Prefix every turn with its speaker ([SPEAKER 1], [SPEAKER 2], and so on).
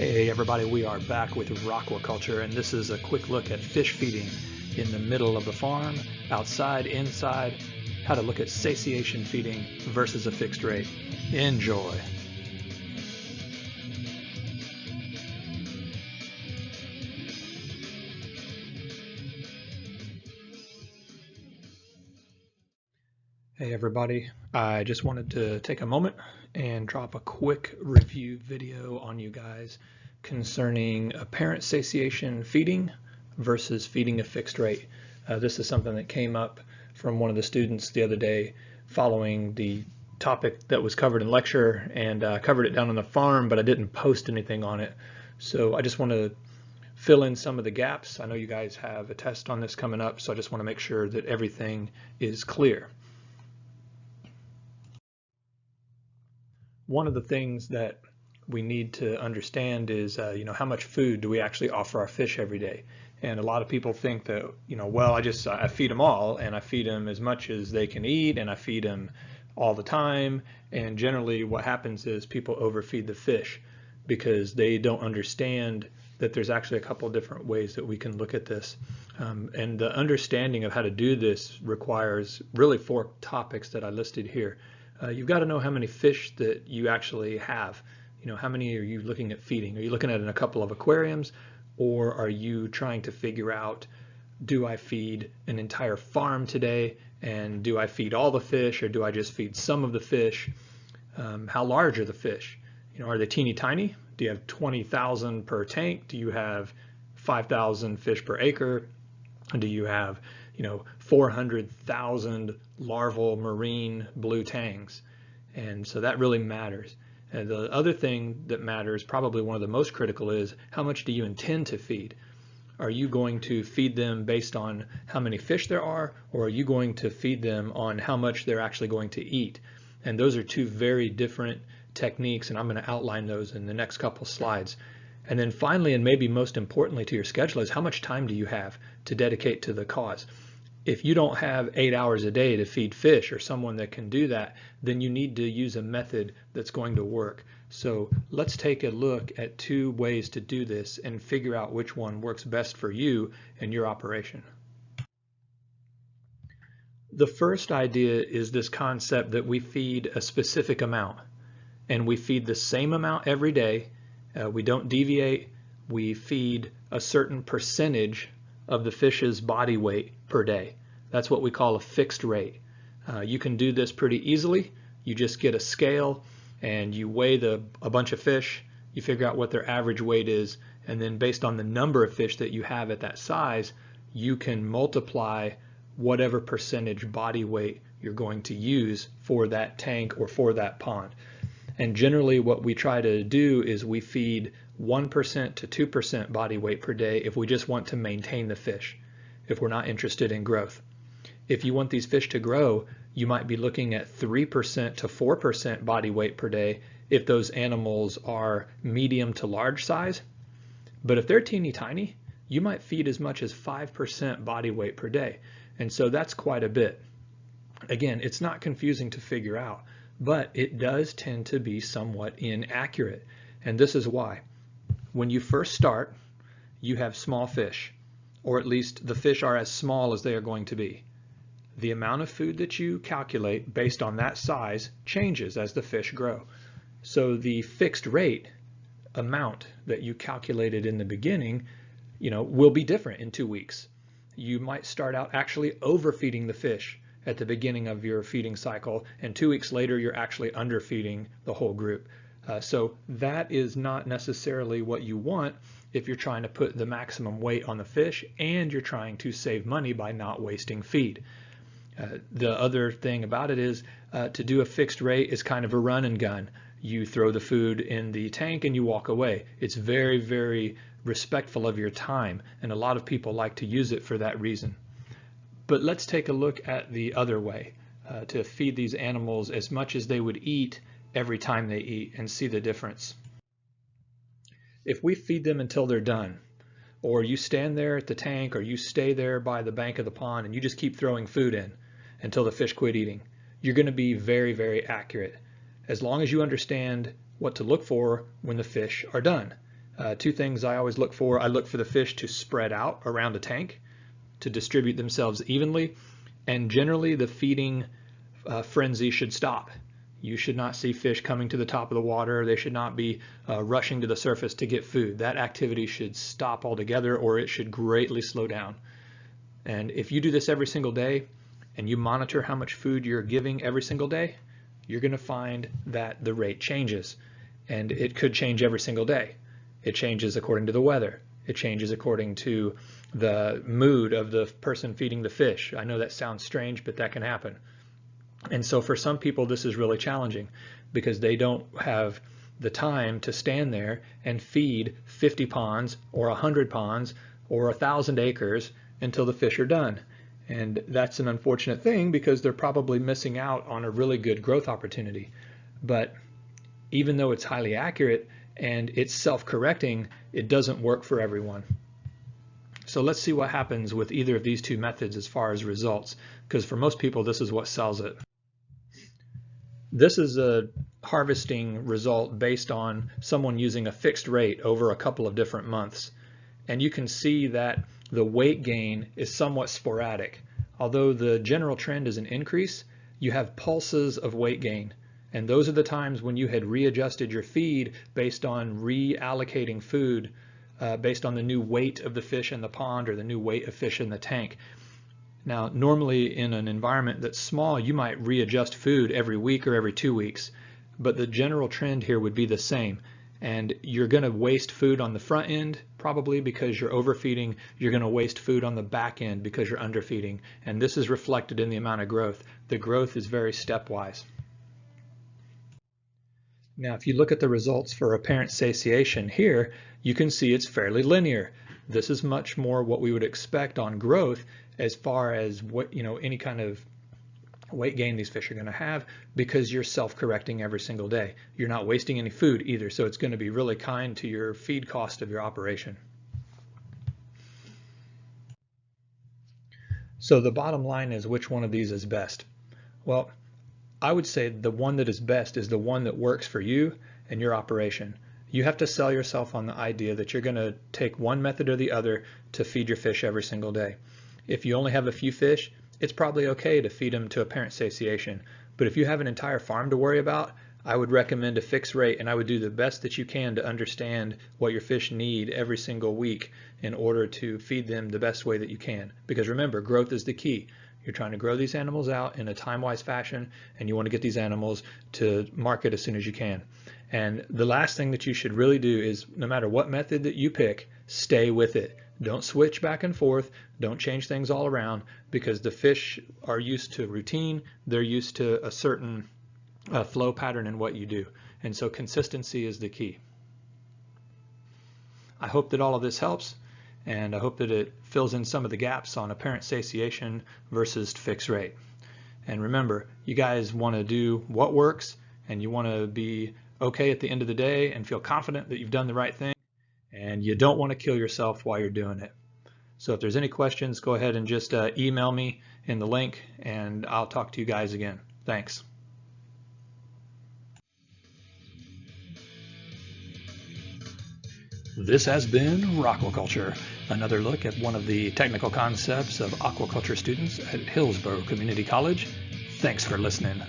[SPEAKER 1] Hey everybody, we are back with Aquaculture, and this is a quick look at fish feeding in the middle of the farm, outside, inside, how to look at satiation feeding versus a fixed rate. Enjoy! Hey everybody, I just wanted to take a moment and drop a quick review video on you guys concerning apparent satiation feeding versus feeding a fixed rate. This is something that came up from one of the students the other day following the topic that was covered in lecture, and I covered it down on the farm, but I didn't post anything on it. So I just want to fill in some of the gaps. I know you guys have a test on this coming up, so I just want to make sure that everything is clear. One of the things that we need to understand is, how much food do we actually offer our fish every day? And a lot of people think that, well, I feed them all, and I feed them as much as they can eat, and I feed them all the time. And generally what happens is people overfeed the fish because they don't understand that there's actually a couple of different ways that we can look at this. And the understanding of how to do this requires really 4 topics that I listed here. You've got to know how many fish that you actually have. How many are you looking at feeding? Are you looking at in a couple of aquariums, or are you trying to figure out, do I feed an entire farm today, and do I feed all the fish, or do I just feed some of the fish? How large are the fish? Are they teeny tiny? Do you have 20,000 per tank? Do you have 5,000 fish per acre? Do you have 400,000 larval marine blue tangs? And so that really matters. And the other thing that matters, probably one of the most critical, is how much do you intend to feed? Are you going to feed them based on how many fish there are, or are you going to feed them on how much they're actually going to eat? And those are 2 very different techniques, and I'm going to outline those in the next couple slides. And then finally, and maybe most importantly to your schedule, is how much time do you have to dedicate to the cause? If you don't have 8 hours a day to feed fish, or someone that can do that, then you need to use a method that's going to work. So let's take a look at 2 ways to do this and figure out which one works best for you and your operation. The first idea is this concept that we feed a specific amount, and we feed the same amount every day. We don't deviate. We feed a certain percentage of the fish's body weight per day. That's what we call a fixed rate. You can do this pretty easily. You just get a scale and you weigh a bunch of fish, you figure out what their average weight is, and then based on the number of fish that you have at that size, you can multiply whatever percentage body weight you're going to use for that tank or for that pond. And generally what we try to do is we feed 1% to 2% body weight per day if we just want to maintain the fish, if we're not interested in growth. If you want these fish to grow, you might be looking at 3% to 4% body weight per day if those animals are medium to large size. But if they're teeny tiny, you might feed as much as 5% body weight per day. And so that's quite a bit. Again, it's not confusing to figure out, but it does tend to be somewhat inaccurate. And this is why. When you first start, you have small fish, or at least the fish are as small as they are going to be. The amount of food that you calculate based on that size changes as the fish grow. So the fixed rate amount that you calculated in the beginning, will be different in 2 weeks. You might start out actually overfeeding the fish at the beginning of your feeding cycle, and 2 weeks later you're actually underfeeding the whole group. So that is not necessarily what you want if you're trying to put the maximum weight on the fish and you're trying to save money by not wasting feed. The other thing about it is to do a fixed rate is kind of a run and gun. You throw the food in the tank and you walk away. It's very, very respectful of your time, and a lot of people like to use it for that reason. But let's take a look at the other way, to feed these animals as much as they would eat every time they eat, and see the difference. If we feed them until they're done, or you stand there at the tank, or you stay there by the bank of the pond and you just keep throwing food in until the fish quit eating, you're going to be very, very accurate, as long as you understand what to look for when the fish are done. Two things I always look for. I look for the fish to spread out around a tank, to distribute themselves evenly, and generally the feeding frenzy should stop. You should not see fish coming to the top of the water. They should not be rushing to the surface to get food. That activity should stop altogether, or it should greatly slow down. And if you do this every single day and you monitor how much food you're giving every single day, you're going to find that the rate changes, and it could change every single day. It changes according to the weather. It changes according to the mood of the person feeding the fish. I know that sounds strange, but that can happen. And so for some people, this is really challenging because they don't have the time to stand there and feed 50 ponds or 100 ponds or 1,000 acres until the fish are done. And that's an unfortunate thing because they're probably missing out on a really good growth opportunity. But even though it's highly accurate and it's self-correcting, it doesn't work for everyone. So let's see what happens with either of these two methods as far as results, because for most people this is what sells it. This is a harvesting result based on someone using a fixed rate over a couple of different months. And you can see that the weight gain is somewhat sporadic. Although the general trend is an increase, you have pulses of weight gain. And those are the times when you had readjusted your feed based on reallocating food based on the new weight of the fish in the pond or the new weight of fish in the tank. Now, normally in an environment that's small, you might readjust food every week or every 2 weeks, but the general trend here would be the same. And you're going to waste food on the front end probably because you're overfeeding. You're going to waste food on the back end because you're underfeeding. And this is reflected in the amount of growth. The growth is very stepwise. Now, if you look at the results for apparent satiation here, you can see it's fairly linear. This is much more what we would expect on growth as far as what, any kind of weight gain these fish are going to have, because you're self-correcting every single day. You're not wasting any food either, so it's going to be really kind to your feed cost of your operation. So the bottom line is, which one of these is best? Well, I would say the one that is best is the one that works for you and your operation. You have to sell yourself on the idea that you're going to take one method or the other to feed your fish every single day. If you only have a few fish, it's probably okay to feed them to apparent satiation. But if you have an entire farm to worry about, I would recommend a fixed rate, and I would do the best that you can to understand what your fish need every single week in order to feed them the best way that you can. Because remember, growth is the key. You're trying to grow these animals out in a time-wise fashion, and you want to get these animals to market as soon as you can. And the last thing that you should really do is, no matter what method that you pick, stay with it. Don't switch back and forth. Don't change things all around, because the fish are used to routine. They're used to a certain flow pattern in what you do. And so consistency is the key. I hope that all of this helps, and I hope that it fills in some of the gaps on apparent satiation versus fixed rate. And remember, you guys want to do what works, and you want to be okay at the end of the day and feel confident that you've done the right thing, and you don't want to kill yourself while you're doing it. So if there's any questions, go ahead and just email me in the link, and I'll talk to you guys again. Thanks. This has been Aquaculture, another look at one of the technical concepts of aquaculture students at Hillsborough Community College. Thanks for listening.